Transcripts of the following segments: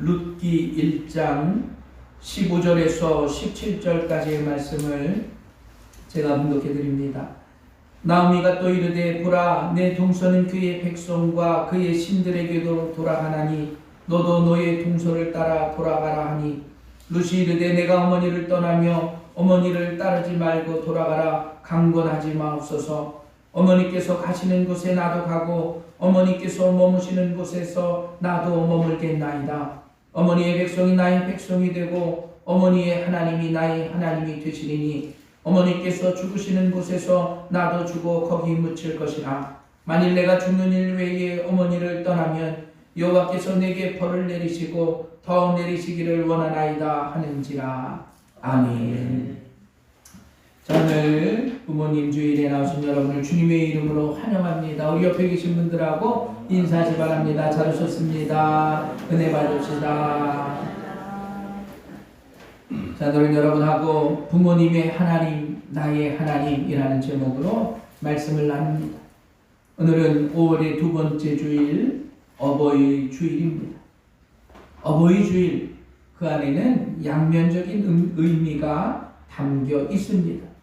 룻기 1장 15절에서 17절까지의 말씀을 제가 봉독해 드립니다. 나오미가 또 이르되 보라 내 동서는 그의 백성과 그의 신들에게도 돌아가나니 너도 너의 동서를 따라 돌아가라 하니 룻이 이르되 내가 어머니를 떠나며 어머니를 따르지 말고 돌아가라 강권하지 마옵소서. 어머니께서 가시는 곳에 나도 가고 어머니께서 머무시는 곳에서 나도 머물겠나이다. 어머니의 백성이 나의 백성이 되고 어머니의 하나님이 나의 하나님이 되시리니 어머니께서 죽으시는 곳에서 나도 죽어 거기 묻힐 것이라. 만일 내가 죽는 일 외에 어머니를 떠나면 여호와께서 내게 벌을 내리시고 더 내리시기를 원하나이다 하는지라. 아멘. 자, 오늘 부모님 주일에 나오신 여러분을 주님의 이름으로 환영합니다. 우리 옆에 계신 분들하고 인사하시 바랍니다. 잘 오셨습니다. 은혜 받읍시다. 자, 오늘 여러분하고 부모님의 하나님, 나의 하나님이라는 제목으로 말씀을 나눕니다. 오늘은 5월의 두 번째 주일, 어버이 주일입니다. 어버이 주일, 그 안에는 양면적인 의미가 담겨 있습니다.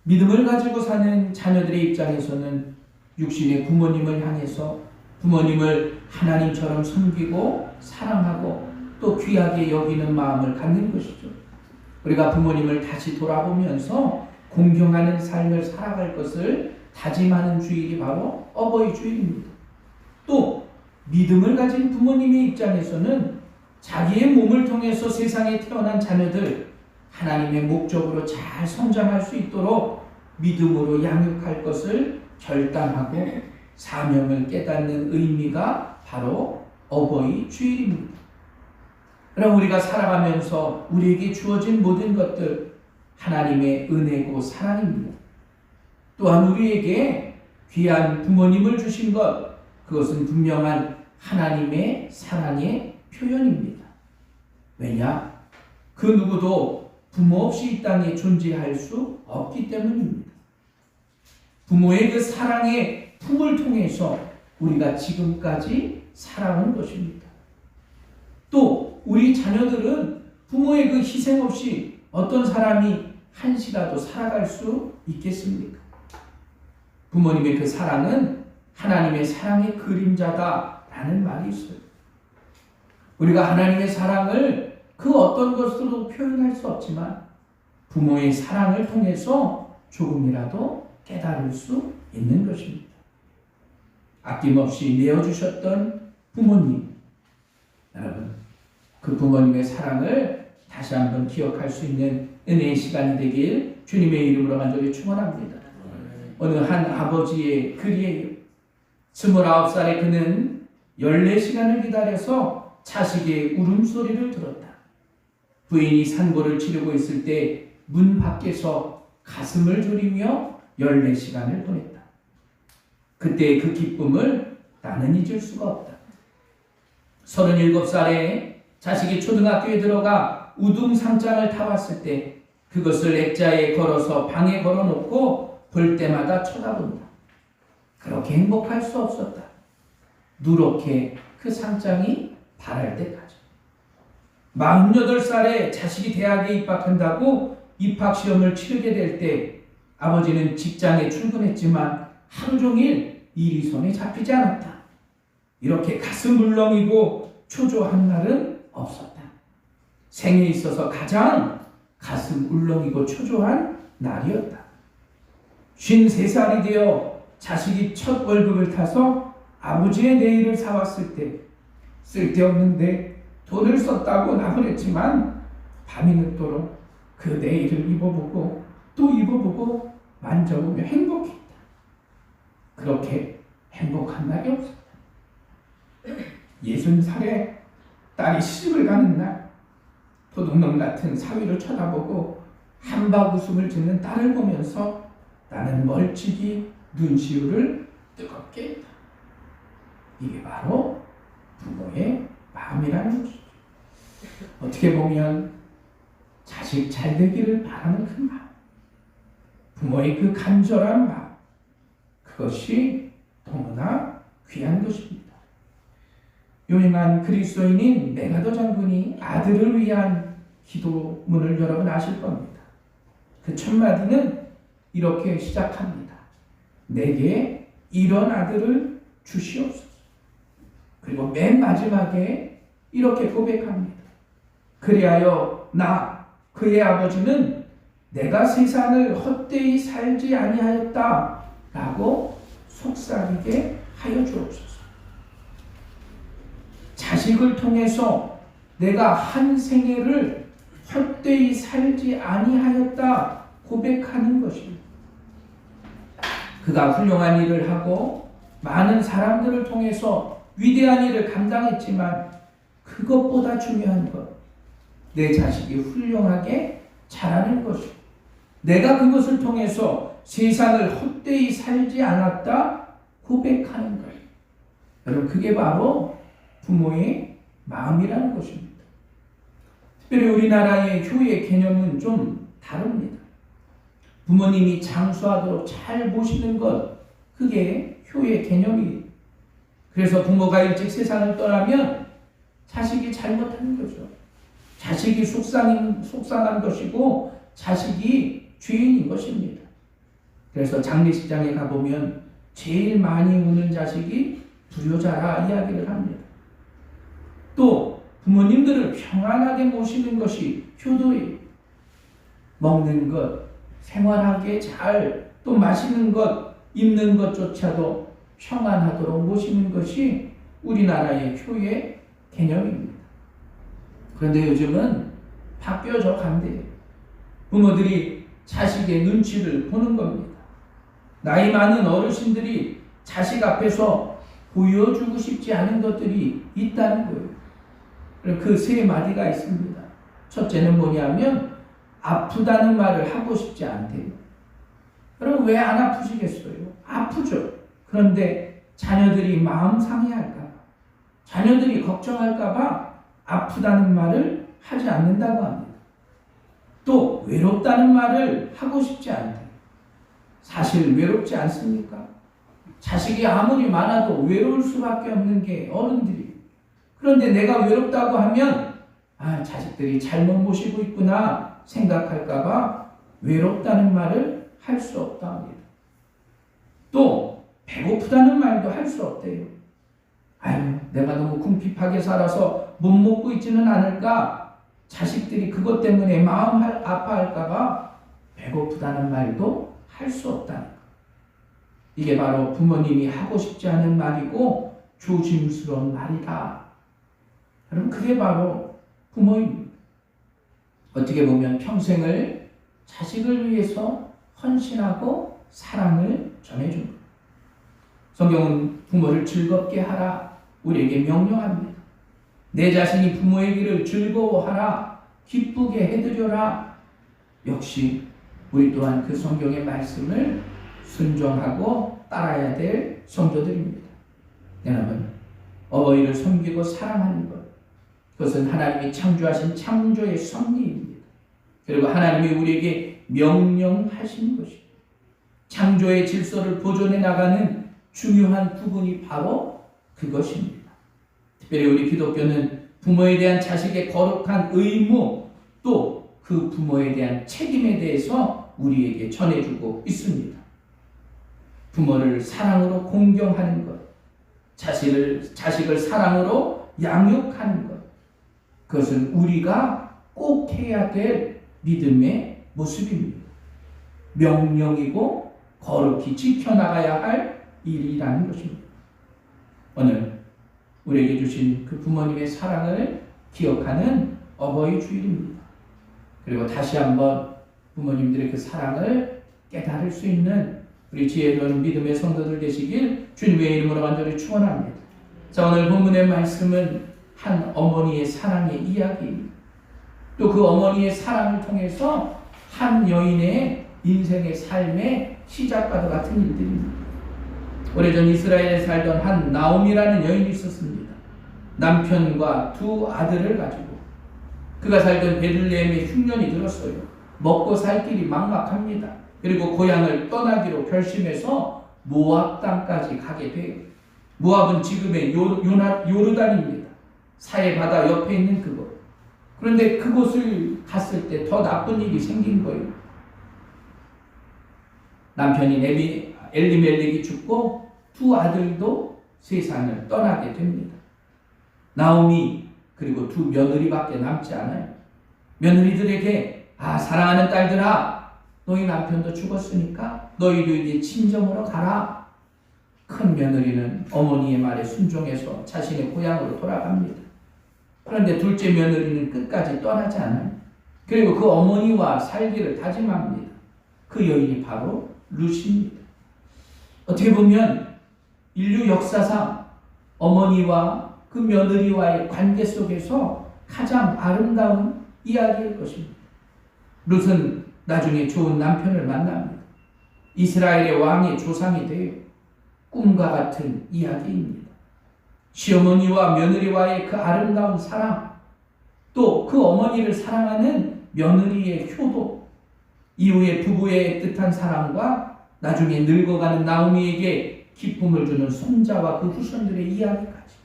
믿음을 가지고 사는 자녀들의 입장에서는 육신의 부모님을 향해서 부모님을 하나님처럼 섬기고 사랑하고 또 귀하게 여기는 마음을 갖는 것이죠. 우리가 부모님을 다시 돌아보면서 공경하는 삶을 살아갈 것을 다짐하는 주일이 바로 어버이 주일입니다. 또 믿음을 가진 부모님의 입장에서는 자기의 몸을 통해서 세상에 태어난 자녀들 하나님의 목적으로 잘 성장할 수 있도록 믿음으로 양육할 것을 결단하고 사명을 깨닫는 의미가 바로 어버이 주일입니다. 그럼 우리가 살아가면서 우리에게 주어진 모든 것들 하나님의 은혜고 사랑입니다. 또한 우리에게 귀한 부모님을 주신 것, 그것은 분명한 하나님의 사랑의 표현입니다. 왜냐? 그 누구도 부모 없이 이 땅에 존재할 수 없기 때문입니다. 부모의 그 사랑의 품을 통해서 우리가 지금까지 살아온 것입니다. 또 우리 자녀들은 부모의 그 희생 없이 어떤 사람이 한시라도 살아갈 수 있겠습니까? 부모님의 그 사랑은 하나님의 사랑의 그림자다라는 말이 있어요. 우리가 하나님의 사랑을 그 어떤 것으로도 표현할 수 없지만 부모의 사랑을 통해서 조금이라도 깨달을 수 있는 것입니다. 아낌없이 내어주셨던 부모님, 여러분 그 부모님의 사랑을 다시 한번 기억할 수 있는 은혜의 시간이 되길 주님의 이름으로 간절히 축원합니다. 어느 한 아버지의 글이에요. 29살의 그는 14시간을 기다려서 자식의 울음소리를 들었다. 부인이 산고를 치르고 있을 때 문 밖에서 가슴을 졸이며 14시간을 보냈다. 그때의 그 기쁨을 나는 잊을 수가 없다. 37살에 자식이 초등학교에 들어가 우등상장을 타왔을 때 그것을 액자에 걸어서 방에 걸어놓고 볼 때마다 쳐다본다. 그렇게 행복할 수 없었다. 누렇게 그 상장이 바랄 때까지. 48살에 자식이 대학에 입학한다고 입학시험을 치르게 될 때 아버지는 직장에 출근했지만 하루 종일 일이 손에 잡히지 않았다. 이렇게 가슴 울렁이고 초조한 날은 없었다. 생에 있어서 가장 가슴 울렁이고 초조한 날이었다. 53살이 되어 자식이 첫 월급을 타서 아버지의 네일을 사왔을 때 쓸데없는데 돈을 썼다고 나무랬지만 밤이 늦도록 그 네일을 입어보고 또 입어보고 만져보며 행복했다. 그렇게 행복한 날이 없었다. 60살에 딸이 시집을 가는 날 도둑놈 같은 사위를 쳐다보고 한박 웃음을 짓는 딸을 보면서 나는 멀찍이 눈시울을 뜨겁게 했다. 이게 바로 부모의 마음이라는 것이죠. 어떻게 보면 자식 잘 되기를 바라는 그 마음, 부모의 그 간절한 마음, 그것이 너무나 귀한 것입니다. 유명한 그리스도인인 메가더 장군이 아들을 위한 기도문을 여러분 아실 겁니다. 그 첫 마디는 이렇게 시작합니다. 내게 이런 아들을 주시옵소서. 그리고 맨 마지막에 이렇게 고백합니다. 그리하여 나 그의 아버지는 내가 세상을 헛되이 살지 아니하였다 라고 속삭이게 하여 주옵소서. 자식을 통해서 내가 한 생애를 헛되이 살지 아니하였다 고백하는 것입니다. 그가 훌륭한 일을 하고 많은 사람들을 통해서 위대한 일을 감당했지만 그것보다 중요한 것, 내 자식이 훌륭하게 자라는 것이고 내가 그것을 통해서 세상을 헛되이 살지 않았다 고백하는 거예요. 여러분, 그게 바로 부모의 마음이라는 것입니다. 특별히 우리나라의 교회 개념은 좀 다릅니다. 부모님이 장수하도록 잘 모시는 것, 그게 효의 개념이에요. 그래서 부모가 일찍 세상을 떠나면 자식이 잘못하는 거죠. 자식이 속상한 것이고 자식이 죄인인 것입니다. 그래서 장례식장에 가보면 제일 많이 우는 자식이 불효자라 이야기를 합니다. 또 부모님들을 평안하게 모시는 것이 효도예요. 먹는 것, 생활하게 잘, 또 마시는 것, 입는 것조차도 평안하도록 모시는 것이 우리나라의 교회 개념입니다. 그런데 요즘은 바뀌어져 간대요. 부모들이 자식의 눈치를 보는 겁니다. 나이 많은 어르신들이 자식 앞에서 보여주고 싶지 않은 것들이 있다는 거예요. 그 세 마디가 있습니다. 첫째는 뭐냐면 아프다는 말을 하고 싶지 않대요. 여러분, 왜 안 아프시겠어요? 아프죠. 그런데 자녀들이 마음 상해할까 봐, 자녀들이 걱정할까 봐 아프다는 말을 하지 않는다고 합니다. 또 외롭다는 말을 하고 싶지 않대요. 사실 외롭지 않습니까? 자식이 아무리 많아도 외로울 수밖에 없는 게 어른들이에요. 그런데 내가 외롭다고 하면 자식들이 잘못 모시고 있구나 생각할까 봐 외롭다는 말을 할 수 없다 합니다. 또 배고프다는 말도 할 수 없대요. 내가 너무 궁핍하게 살아서 못 먹고 있지는 않을까? 자식들이 그것 때문에 마음 아파할까 봐 배고프다는 말도 할 수 없다는 것. 이게 바로 부모님이 하고 싶지 않은 말이고 조심스러운 말이다. 여러분, 그게 바로 부모입니다. 어떻게 보면 평생을 자식을 위해서 헌신하고 사랑을 전해줍니다. 성경은 부모를 즐겁게 하라 우리에게 명령합니다. 내 자신이 부모의 길을 즐거워하라, 기쁘게 해드려라. 역시 우리 또한 그 성경의 말씀을 순종하고 따라야 될 성도들입니다. 여러분, 어버이를 섬기고 사랑하는 것, 그것은 하나님이 창조하신 창조의 섭리입니다. 그리고 하나님이 우리에게 명령하신 것입니다. 창조의 질서를 보존해 나가는 중요한 부분이 바로 그것입니다. 특별히 우리 기독교는 부모에 대한 자식의 거룩한 의무, 또 그 부모에 대한 책임에 대해서 우리에게 전해주고 있습니다. 부모를 사랑으로 공경하는 것, 자식을 사랑으로 양육하는 것, 그것은 우리가 꼭 해야 될 믿음의 모습입니다. 명령이고 거룩히 지켜나가야 할 일이라는 것입니다. 오늘 우리에게 주신 그 부모님의 사랑을 기억하는 어버이 주일입니다. 그리고 다시 한번 부모님들의 그 사랑을 깨달을 수 있는 우리 지혜로운 믿음의 성도들 되시길 주님의 이름으로 간절히 축원합니다. 자, 오늘 본문의 말씀은 한 어머니의 사랑의 이야기입니다. 또 그 어머니의 사랑을 통해서 한 여인의 인생의 삶의 시작과도 같은 일들입니다. 오래전 이스라엘에 살던 한 나옴이라는 여인이 있었습니다. 남편과 두 아들을 가지고 그가 살던 베들레헴에 흉년이 들었어요. 먹고 살 길이 막막합니다. 그리고 고향을 떠나기로 결심해서 모압 땅까지 가게 돼요. 모압은 지금의 요르단입니다. 사해 바다 옆에 있는 그곳. 그런데 그곳을 갔을 때 더 나쁜 일이 생긴 거예요. 남편인 엘리멜렉이 죽고 두 아들도 세상을 떠나게 됩니다. 나오미 그리고 두 며느리밖에 남지 않아요. 며느리들에게 사랑하는 딸들아, 너희 남편도 죽었으니까 너희도 이제 친정으로 가라. 큰 며느리는 어머니의 말에 순종해서 자신의 고향으로 돌아갑니다. 그런데 둘째 며느리는 끝까지 떠나지 않아요. 그리고 그 어머니와 살기를 다짐합니다. 그 여인이 바로 룻입니다. 어떻게 보면 인류 역사상 어머니와 그 며느리와의 관계 속에서 가장 아름다운 이야기일 것입니다. 룻은 나중에 좋은 남편을 만납니다. 이스라엘의 왕의 조상이 되어 꿈과 같은 이야기입니다. 시어머니와 며느리와의 그 아름다운 사랑, 또 그 어머니를 사랑하는 며느리의 효도, 이후에 부부의 애틋한 사랑과 나중에 늙어가는 나오미에게 기쁨을 주는 손자와 그 후손들의 이야기까지,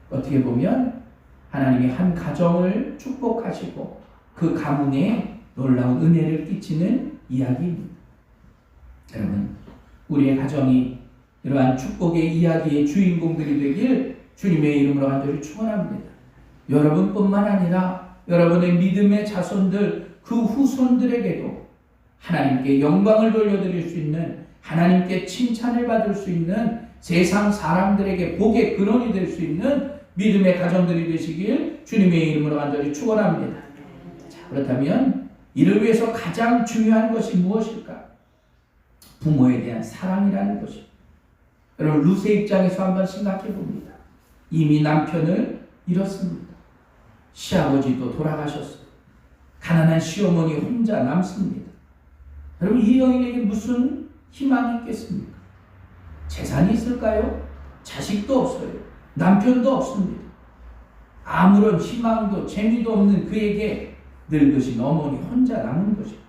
어떻게 보면 하나님이 한 가정을 축복하시고 그 가문에 놀라운 은혜를 끼치는 이야기입니다. 여러분, 우리의 가정이 이러한 축복의 이야기의 주인공들이 되길 주님의 이름으로 간절히 축원합니다. 여러분뿐만 아니라 여러분의 믿음의 자손들, 그 후손들에게도 하나님께 영광을 돌려드릴 수 있는, 하나님께 칭찬을 받을 수 있는, 세상 사람들에게 복의 근원이 될 수 있는 믿음의 가정들이 되시길 주님의 이름으로 간절히 축원합니다. 그렇다면 이를 위해서 가장 중요한 것이 무엇일까? 부모에 대한 사랑이라는 것입니다. 여러분, 룻의 입장에서 한번 생각해 봅니다. 이미 남편을 잃었습니다. 시아버지도 돌아가셨어요. 가난한 시어머니 혼자 남습니다. 여러분, 이 여인에게 무슨 희망이 있겠습니까? 재산이 있을까요? 자식도 없어요. 남편도 없습니다. 아무런 희망도 재미도 없는 그에게 늙으신 어머니 혼자 남은 것입니다.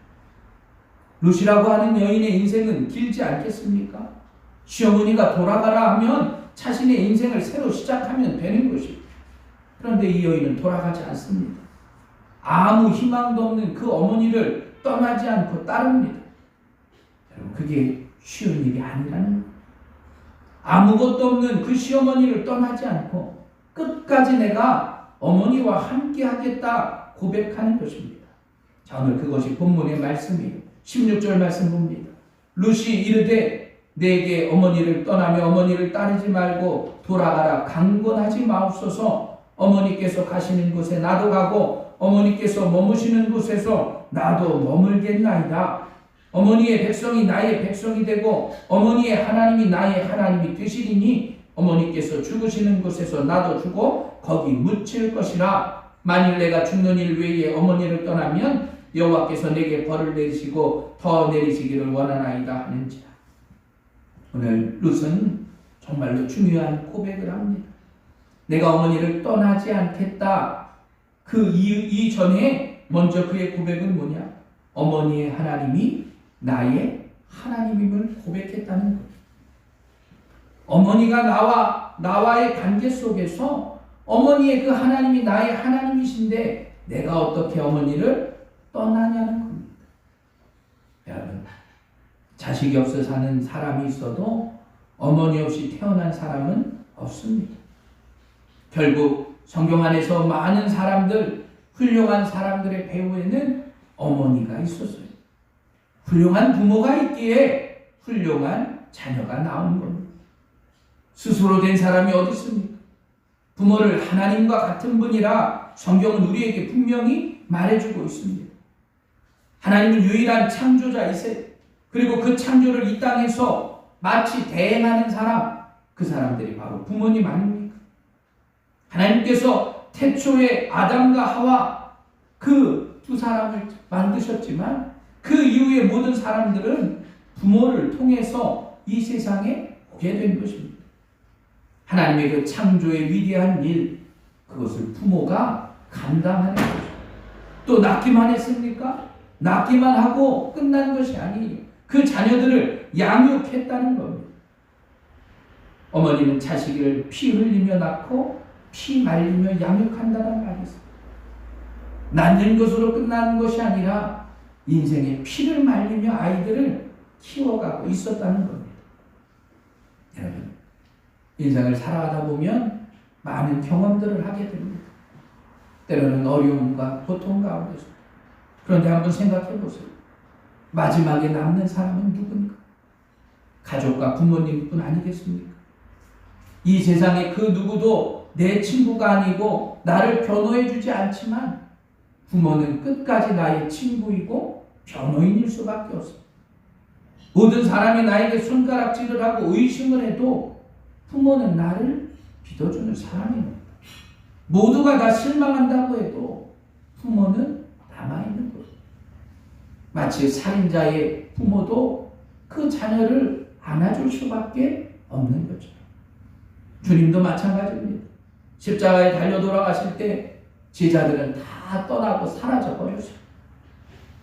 룻이라고 하는 여인의 인생은 길지 않겠습니까? 시어머니가 돌아가라 하면 자신의 인생을 새로 시작하면 되는 것입니다. 그런데 이 여인은 돌아가지 않습니다. 아무 희망도 없는 그 어머니를 떠나지 않고 따릅니다. 여러분, 그게 쉬운 일이 아니라는 거예요. 아무것도 없는 그 시어머니를 떠나지 않고 끝까지 내가 어머니와 함께 하겠다 고백하는 것입니다. 자, 오늘 그것이 본문의 말씀이에요. 16절 말씀 봅니다. 룻이 이르되 내게 어머니를 떠나며 어머니를 따르지 말고 돌아가라 강권하지 마옵소서. 어머니께서 가시는 곳에 나도 가고 어머니께서 머무시는 곳에서 나도 머물겠나이다. 어머니의 백성이 나의 백성이 되고 어머니의 하나님이 나의 하나님이 되시리니 어머니께서 죽으시는 곳에서 나도 죽어 거기 묻힐 것이라. 만일 내가 죽는 일 외에 어머니를 떠나면 여호와께서 내게 벌을 내리시고 더 내리시기를 원하나이다 하는지라. 오늘 룻은 정말로 중요한 고백을 합니다. 내가 어머니를 떠나지 않겠다. 그 이전에 먼저 그의 고백은 뭐냐? 어머니의 하나님이 나의 하나님임을 고백했다는 거예요. 어머니가 나와의 관계 속에서 어머니의 그 하나님이 나의 하나님이신데 내가 어떻게 어머니를 떠나냐는 겁니다. 여러분, 자식이 없어 사는 사람이 있어도 어머니 없이 태어난 사람은 없습니다. 결국 성경 안에서 많은 사람들, 훌륭한 사람들의 배후에는 어머니가 있었어요. 훌륭한 부모가 있기에 훌륭한 자녀가 나온 겁니다. 스스로 된 사람이 어디 있습니까? 부모를 하나님과 같은 분이라 성경은 우리에게 분명히 말해주고 있습니다. 하나님은 유일한 창조자이세요. 그리고 그 창조를 이 땅에서 마치 대행하는 사람, 그 사람들이 바로 부모님 아닙니까? 하나님께서 태초에 아담과 하와 그 두 사람을 만드셨지만 그 이후의 모든 사람들은 부모를 통해서 이 세상에 오게 된 것입니다. 하나님의 그 창조의 위대한 일, 그것을 부모가 감당하는 것입니다. 또 낳기만 했습니까? 낳기만 하고 끝난 것이 아니에요. 그 자녀들을 양육했다는 겁니다. 어머니는 자식을 피 흘리며 낳고 피 말리며 양육한다는 말이 있어요. 낳는 것으로 끝나는 것이 아니라 인생의 피를 말리며 아이들을 키워가고 있었다는 겁니다. 여러분, 인생을 살아가다 보면 많은 경험들을 하게 됩니다. 때로는 어려움과 고통 가운데서. 그런데 한번 생각해 보세요. 마지막에 남는 사람은 누굽니까? 가족과 부모님뿐 아니겠습니까? 이 세상에 그 누구도 내 친구가 아니고 나를 변호해 주지 않지만 부모는 끝까지 나의 친구이고 변호인일 수밖에 없습니다. 모든 사람이 나에게 손가락질을 하고 의심을 해도 부모는 나를 믿어주는 사람입니다. 모두가 다 실망한다고 해도 부모는 남아있는 거예요. 마치 살인자의 부모도 그 자녀를 안아줄 수밖에 없는 거죠. 주님도 마찬가지입니다. 십자가에 달려 돌아가실 때 제자들은 다 떠나고 사라져 버렸어요.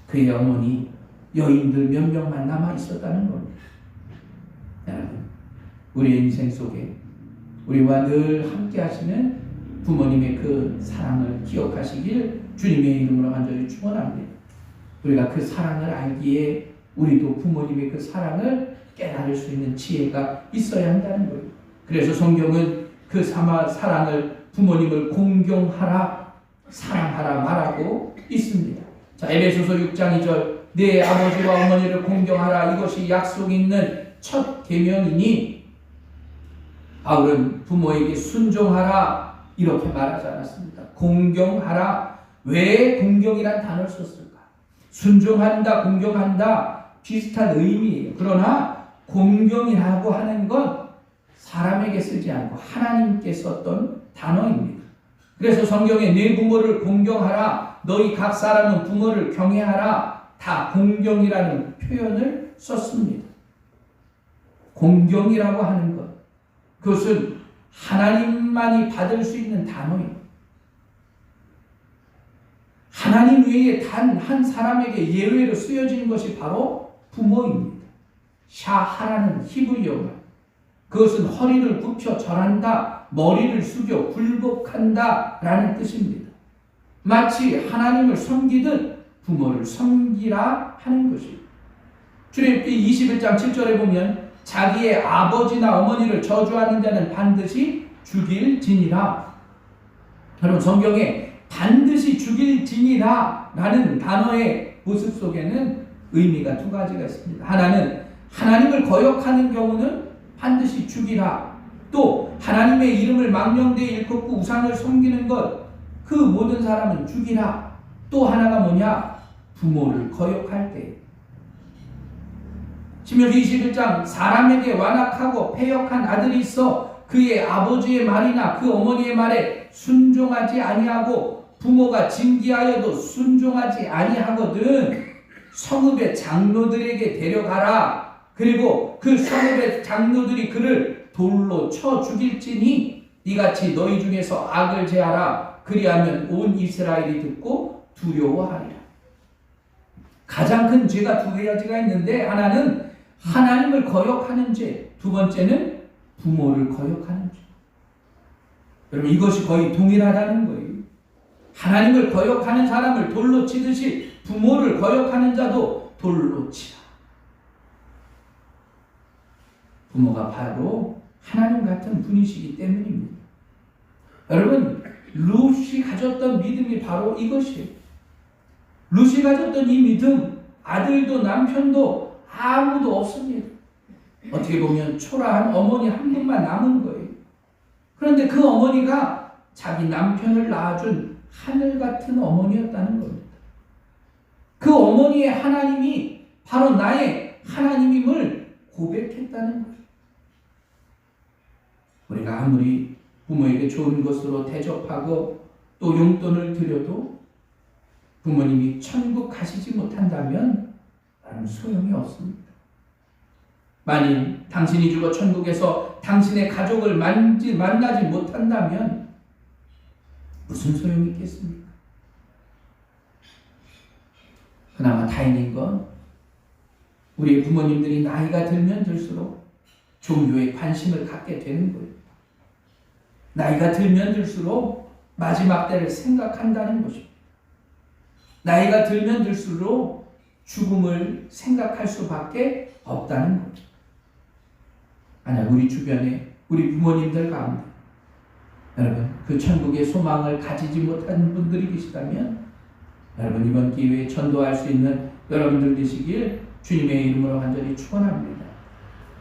그의 어머니 여인들 몇 명만 남아 있었다는 겁니다. 여러분, 우리의 인생 속에 우리와 늘 함께 하시는 부모님의 그 사랑을 기억하시길 주님의 이름으로 간절히 축원합니다. 우리가 그 사랑을 알기에 우리도 부모님의 그 사랑을 깨달을 수 있는 지혜가 있어야 한다는 거예요. 그래서 성경은 그 사랑을 부모님을 공경하라, 사랑하라 말하고 있습니다. 자, 에베소서 6장 2절, 내 아버지와 어머니를 공경하라, 이것이 약속 있는 첫 계명이니, 바울은 부모에게 순종하라 이렇게 말하지 않았습니다. 공경하라. 왜 공경이란 단어를 썼을까? 순종한다, 공경한다 비슷한 의미예요. 그러나 공경이라고 하는 건 사람에게 쓰지 않고 하나님께 썼던 단어입니다. 그래서 성경에 내 부모를 공경하라, 너희 각 사람은 부모를 경외하라, 다 공경이라는 표현을 썼습니다. 공경이라고 하는 것, 그것은 하나님만이 받을 수 있는 단어입니다. 하나님 외에 단 한 사람에게 예외로 쓰여진 것이 바로 부모입니다. 샤하라는 히브리어가, 그것은 허리를 굽혀 절한다, 머리를 숙여 굴복한다 라는 뜻입니다. 마치 하나님을 섬기듯 부모를 섬기라 하는 것입니다. 출애굽기 21장 7절에 보면 자기의 아버지나 어머니를 저주하는 자는 반드시 죽일지니라. 여러분, 성경에 반드시 죽일지니라 라는 단어의 모습 속에는 의미가 두 가지가 있습니다. 하나는 하나님을 거역하는 경우는 반드시 죽이라. 또 하나님의 이름을 망령되이 일컫고 우상을 섬기는 것, 그 모든 사람은 죽이라. 또 하나가 뭐냐? 부모를 거역할 때. 신명기 21장, 사람에게 완악하고 패역한 아들이 있어 그의 아버지의 말이나 그 어머니의 말에 순종하지 아니하고 부모가 징계하여도 순종하지 아니하거든 성읍의 장로들에게 데려가라. 그리고 그 성읍의 장로들이 그를 돌로 쳐 죽일지니 이같이 너희 중에서 악을 제하라. 그리하면 온 이스라엘이 듣고 두려워하리라. 가장 큰 죄가 두 가지가 있는데, 하나는 하나님을 거역하는 죄, 두 번째는 부모를 거역하는 죄. 여러분, 이것이 거의 동일하다는 거예요. 하나님을 거역하는 사람을 돌로 치듯이 부모를 거역하는 자도 돌로 치라. 부모가 바로 하나님 같은 분이시기 때문입니다. 여러분, 룻이 가졌던 믿음이 바로 이것이에요. 룻이 가졌던 이 믿음, 아들도 남편도 아무도 없습니다. 어떻게 보면 초라한 어머니 한 분만 남은 거예요. 그런데 그 어머니가 자기 남편을 낳아준 하늘 같은 어머니였다는 겁니다. 그 어머니의 하나님이 바로 나의 하나님임을 고백했다는 거예요. 우리가 아무리 부모에게 좋은 것으로 대접하고 또 용돈을 드려도 부모님이 천국 가시지 못한다면 소용이 없습니다. 만일 당신이 죽어 천국에서 당신의 가족을 만나지 못한다면 무슨 소용이 있겠습니까? 그나마 다행인 건 우리 부모님들이 나이가 들면 들수록 종교에 관심을 갖게 되는 거예요. 나이가 들면 들수록 마지막 때를 생각한다는 것입니다. 나이가 들면 들수록 죽음을 생각할 수밖에 없다는 거죠. 만약 우리 주변에 우리 부모님들 가운데 여러분 그 천국의 소망을 가지지 못한 분들이 계시다면 여러분 이번 기회에 전도할 수 있는 여러분들 되시길 주님의 이름으로 간절히 축원합니다.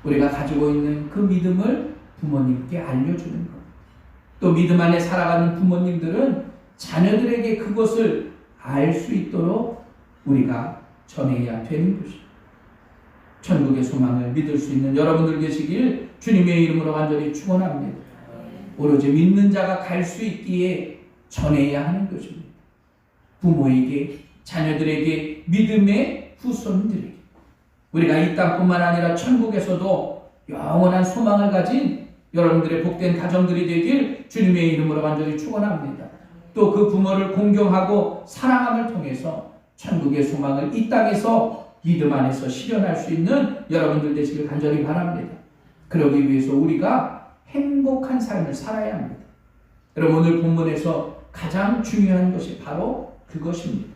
우리가 가지고 있는 그 믿음을 부모님께 알려주는 것. 또 믿음 안에 살아가는 부모님들은 자녀들에게 그것을 알 수 있도록 우리가 전해야 되는 것입니다. 천국의 소망을 믿을 수 있는 여러분들 되시길 주님의 이름으로 간절히 축원합니다. 오로지 믿는 자가 갈 수 있기에 전해야 하는 것입니다. 부모에게, 자녀들에게, 믿음의 후손들에게 우리가 이 땅뿐만 아니라 천국에서도 영원한 소망을 가진 여러분들의 복된 가정들이 되길 주님의 이름으로 간절히 축원합니다. 또 그 부모를 공경하고 사랑함을 통해서 천국의 소망을 이 땅에서 믿음 안에서 실현할 수 있는 여러분들 되시길 간절히 바랍니다. 그러기 위해서 우리가 행복한 삶을 살아야 합니다. 여러분 오늘 본문에서 가장 중요한 것이 바로 그것입니다.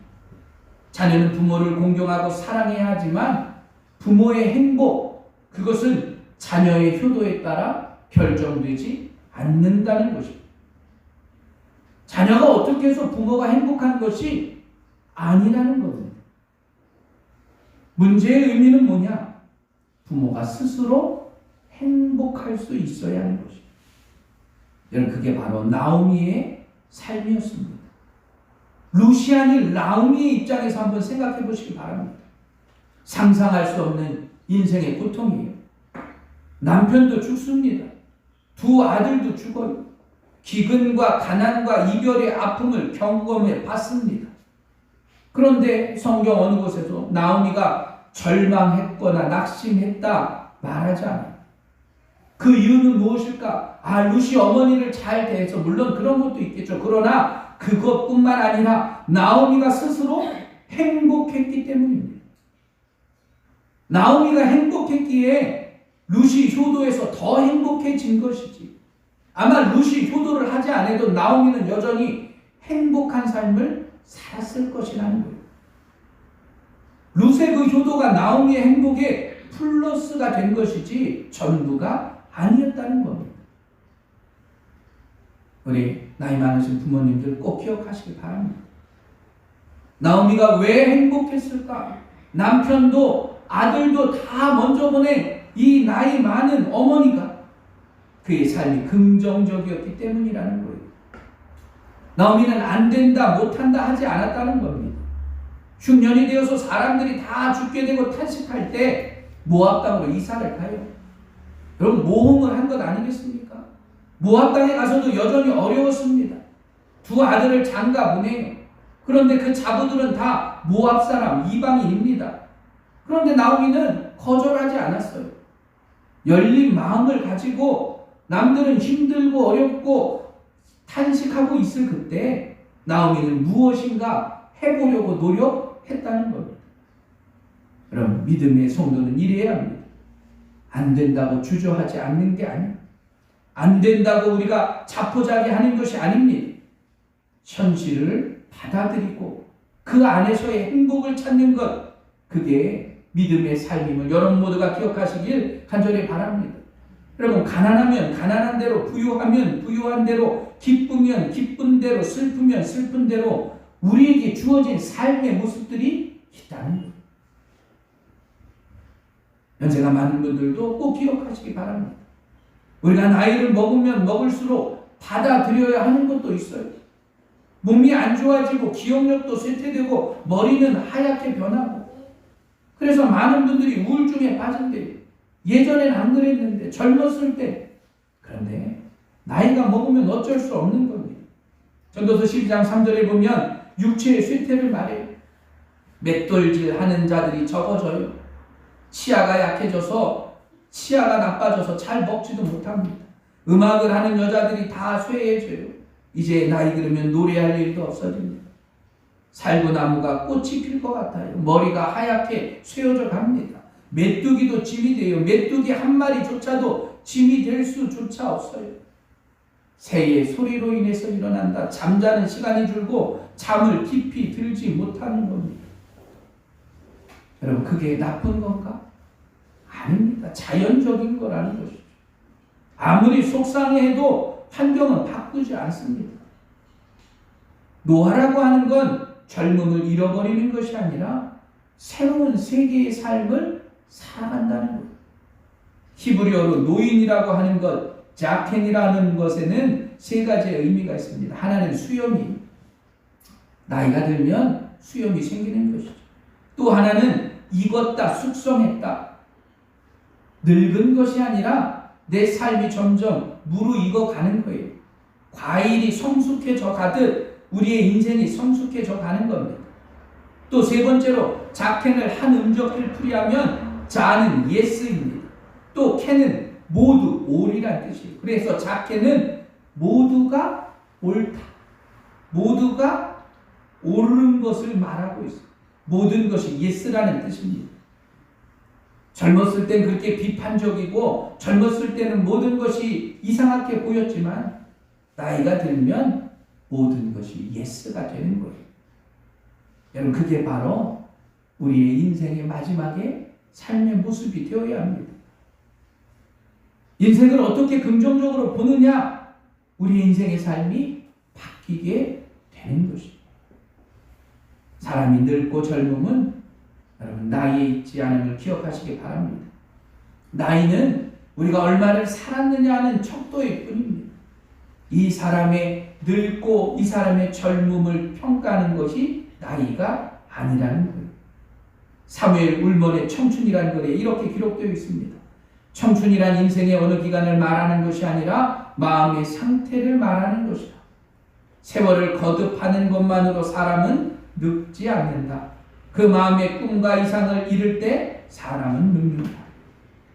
자녀는 부모를 공경하고 사랑해야 하지만 부모의 행복, 그것은 자녀의 효도에 따라 결정되지 않는다는 것입니다. 자녀가 어떻게 해서 부모가 행복한 것이 아니라는 겁니다. 문제의 의미는 뭐냐? 부모가 스스로 행복할 수 있어야 하는 것입니다. 여러분 그게 바로 나오미의 삶이었습니다. 루시안이 나오미의 입장에서 한번 생각해 보시기 바랍니다. 상상할 수 없는 인생의 고통이에요. 남편도 죽습니다. 두 아들도 죽어요. 기근과 가난과 이별의 아픔을 경험해 봤습니다. 그런데 성경 어느 곳에서 나오미가 절망했거나 낙심했다 말하지 않아요. 그 이유는 무엇일까? 루시 어머니를 잘 대해서 물론 그런 것도 있겠죠. 그러나 그것뿐만 아니라 나오미가 스스로 행복했기 때문입니다. 나오미가 행복했기에 루시 효도에서 더 행복해진 것이지. 아마 루시 효도를 하지 않아도 나오미는 여전히 행복한 삶을 살았을 것이라는 거예요. 룻의 그 효도가 나오미의 행복에 플러스가 된 것이지 전부가 아니었다는 겁니다. 우리 나이 많으신 부모님들 꼭 기억하시기 바랍니다. 나오미가 왜 행복했을까? 남편도 아들도 다 먼저 보낸 이 나이 많은 어머니가 그의 삶이 긍정적이었기 때문이라는 거예요. 나오미는 안 된다, 못한다 하지 않았다는 겁니다. 흉년이 되어서 사람들이 다 죽게 되고 탄식할 때 모압 땅으로 이사를 가요. 여러분 모험을 한 것 아니겠습니까? 모압 땅에 가서도 여전히 어려웠습니다. 두 아들을 장가 보내요. 그런데 그 자부들은 다 모압 사람, 이방인입니다. 그런데 나오미는 거절하지 않았어요. 열린 마음을 가지고 남들은 힘들고 어렵고 탄식하고 있을 그때 나오미는 무엇인가 해보려고 노력했다는 겁니다. 여러분 믿음의 성도는 이래야 합니다. 안 된다고 주저하지 않는 게 아니에요. 안 된다고 우리가 자포자기하는 것이 아닙니다. 현실을 받아들이고 그 안에서의 행복을 찾는 것, 그게 믿음의 삶임을 여러분 모두가 기억하시길 간절히 바랍니다. 여러분 가난하면 가난한 대로, 부유하면 부유한 대로, 기쁘면 기쁜 대로, 슬프면 슬픈 대로 우리에게 주어진 삶의 모습들이 있다는 거예요. 연세가 많은 분들도 꼭 기억하시기 바랍니다. 우리가 나이를 먹으면 먹을수록 받아들여야 하는 것도 있어요. 몸이 안 좋아지고 기억력도 쇠퇴되고 머리는 하얗게 변하고, 그래서 많은 분들이 우울증에 빠진대요. 예전엔 안 그랬는데, 젊었을 때. 그런데 나이가 먹으면 어쩔 수 없는 겁니다. 전도서 12장 3절에 보면 육체의 쇠퇴를 말해요. 맷돌질하는 자들이 적어져요. 치아가 약해져서, 치아가 나빠져서 잘 먹지도 못합니다. 음악을 하는 여자들이 다 쇠해져요. 이제 나이 들으면 노래할 일도 없어집니다. 살구나무가 꽃이 필 것 같아요. 머리가 하얗게 쇠어져 갑니다. 메뚜기도 짐이 돼요. 메뚜기 한 마리조차도 짐이 될 수조차 없어요. 새의 소리로 인해서 일어난다. 잠자는 시간이 줄고 잠을 깊이 들지 못하는 겁니다. 여러분, 그게 나쁜 건가? 아닙니다. 자연적인 거라는 것이죠. 아무리 속상해도 환경은 바꾸지 않습니다. 노화라고 하는 건 젊음을 잃어버리는 것이 아니라 새로운 세계의 삶을 살아간다는 거예요. 히브리어로 노인이라고 하는 것, 자켄이라는 것에는 세 가지의 의미가 있습니다. 하나는 수염이, 나이가 들면 수염이 생기는 것이죠. 또 하나는 익었다, 숙성했다. 늙은 것이 아니라 내 삶이 점점 무르익어 가는 거예요. 과일이 성숙해져 가듯 우리의 인생이 성숙해져 가는 겁니다. 또 세 번째로 자켄을 한 음적을 풀이하면 자는 예스입니다. 또 켄은 모두, 올이란 뜻이에요. 그래서 자켄은 모두가 옳다, 모두가 옳은 것을 말하고 있어요. 모든 것이 예스라는 뜻입니다. 젊었을 땐 그렇게 비판적이고 젊었을 때는 모든 것이 이상하게 보였지만 나이가 들면 모든 것이 예스가 되는 거예요. 여러분, 그게 바로 우리의 인생의 마지막에 삶의 모습이 되어야 합니다. 인생을 어떻게 긍정적으로 보느냐, 우리 인생의 삶이 바뀌게 되는 것입니다. 사람이 늙고 젊음은 여러분 나이에 있지 않음을 기억하시기 바랍니다. 나이는 우리가 얼마를 살았느냐 하는 척도일 뿐입니다. 이 사람의 늙고 이 사람의 젊음을 평가하는 것이 나이가 아니라는 거예요. 사무엘 울먼의 청춘이라는 글에 이렇게 기록되어 있습니다. 청춘이란 인생의 어느 기간을 말하는 것이 아니라 마음의 상태를 말하는 것이다. 세월을 거듭하는 것만으로 사람은 늙지 않는다. 그 마음의 꿈과 이상을 이룰 때 사람은 늙는다.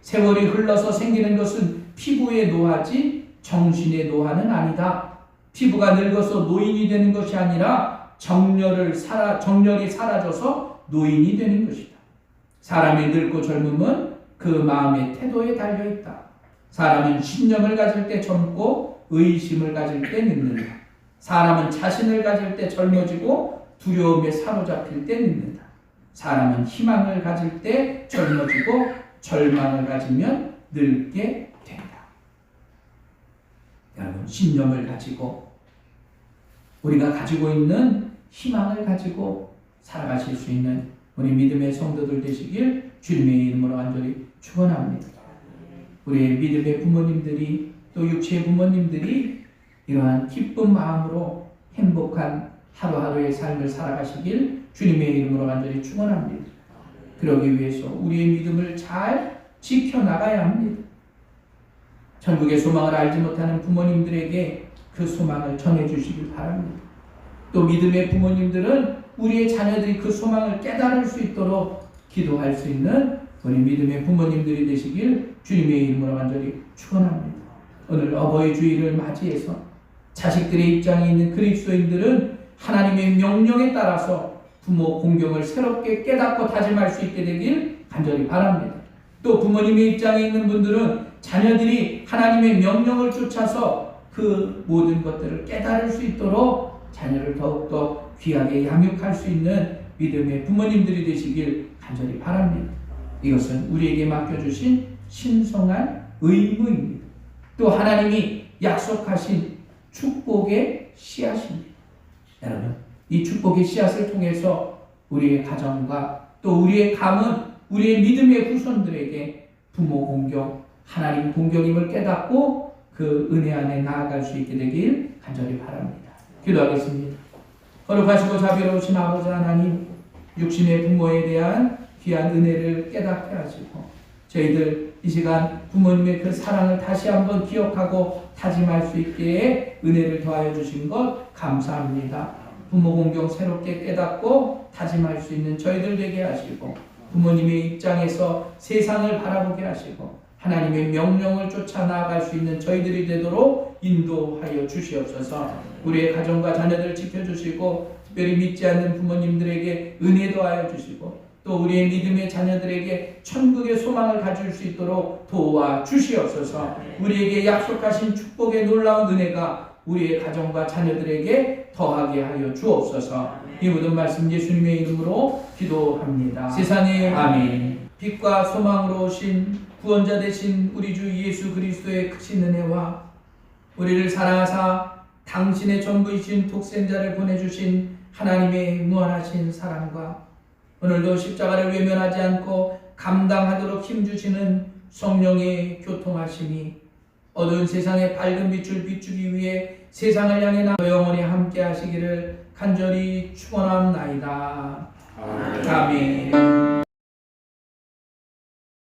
세월이 흘러서 생기는 것은 피부의 노화지 정신의 노화는 아니다. 피부가 늙어서 노인이 되는 것이 아니라 정열이 사라져서 노인이 되는 것이다. 사람이 늙고 젊음은 그 마음의 태도에 달려있다. 사람은 신념을 가질 때 젊고 의심을 가질 때 늙는다. 사람은 자신을 가질 때 젊어지고 두려움에 사로잡힐 때 늙는다. 사람은 희망을 가질 때 젊어지고 절망을 가지면 늙게 된다. 여러분, 신념을 가지고 우리가 가지고 있는 희망을 가지고 살아가실 수 있는 우리 믿음의 성도들 되시길 주님의 이름으로 간절히 축원합니다. 우리의 믿음의 부모님들이 또 육체의 부모님들이 이러한 기쁜 마음으로 행복한 하루하루의 삶을 살아가시길 주님의 이름으로 간절히 축원합니다. 그러기 위해서 우리의 믿음을 잘 지켜나가야 합니다. 천국의 소망을 알지 못하는 부모님들에게 그 소망을 전해주시길 바랍니다. 또 믿음의 부모님들은 우리의 자녀들이 그 소망을 깨달을 수 있도록 기도할 수 있는 우리 믿음의 부모님들이 되시길 주님의 이름으로 간절히 축원합니다. 오늘 어버이 주일을 맞이해서 자식들의 입장에 있는 그리스도인들은 하나님의 명령에 따라서 부모 공경을 새롭게 깨닫고 다짐할 수 있게 되길 간절히 바랍니다. 또 부모님의 입장에 있는 분들은 자녀들이 하나님의 명령을 쫓아서 그 모든 것들을 깨달을 수 있도록 자녀를 더욱더 귀하게 양육할 수 있는 믿음의 부모님들이 되시길 간절히 바랍니다. 이것은 우리에게 맡겨주신 신성한 의무입니다. 또 하나님이 약속하신 축복의 씨앗입니다. 여러분, 이 축복의 씨앗을 통해서 우리의 가정과 또 우리의 가문, 우리의 믿음의 후손들에게 부모 공경, 하나님 공경임을 깨닫고 그 은혜 안에 나아갈 수 있게 되길 간절히 바랍니다. 기도하겠습니다. 거룩하시고 자비로우신 아버지 하나님, 육신의 부모에 대한 귀한 은혜를 깨닫게 하시고 저희들 이 시간 부모님의 그 사랑을 다시 한번 기억하고 다짐할 수 있게 은혜를 더하여 주신 것 감사합니다. 부모 공경 새롭게 깨닫고 다짐할 수 있는 저희들 되게 하시고 부모님의 입장에서 세상을 바라보게 하시고 하나님의 명령을 쫓아 나아갈 수 있는 저희들이 되도록 인도하여 주시옵소서. 우리의 가정과 자녀들 지켜주시고 특별히 믿지 않는 부모님들에게 은혜 더하여 주시고 또 우리의 믿음의 자녀들에게 천국의 소망을 가질 수 있도록 도와주시옵소서. 우리에게 약속하신 축복의 놀라운 은혜가 우리의 가정과 자녀들에게 더하게 하여 주옵소서. 이 모든 말씀 예수님의 이름으로 기도합니다. 세상에 아멘. 빛과 소망으로 오신 구원자 되신 우리 주 예수 그리스도의 크신 은혜와 우리를 사랑하사 당신의 전부이신 독생자를 보내주신 하나님의 무한하신 사랑과 오늘도 십자가를 외면하지 않고 감당하도록 힘주시는 성령의 교통하심이 어두운 세상의 밝은 빛을 비추기 위해 세상을 향해 나아가 영원히 함께 하시기를 간절히 축원합나이다. 아멘.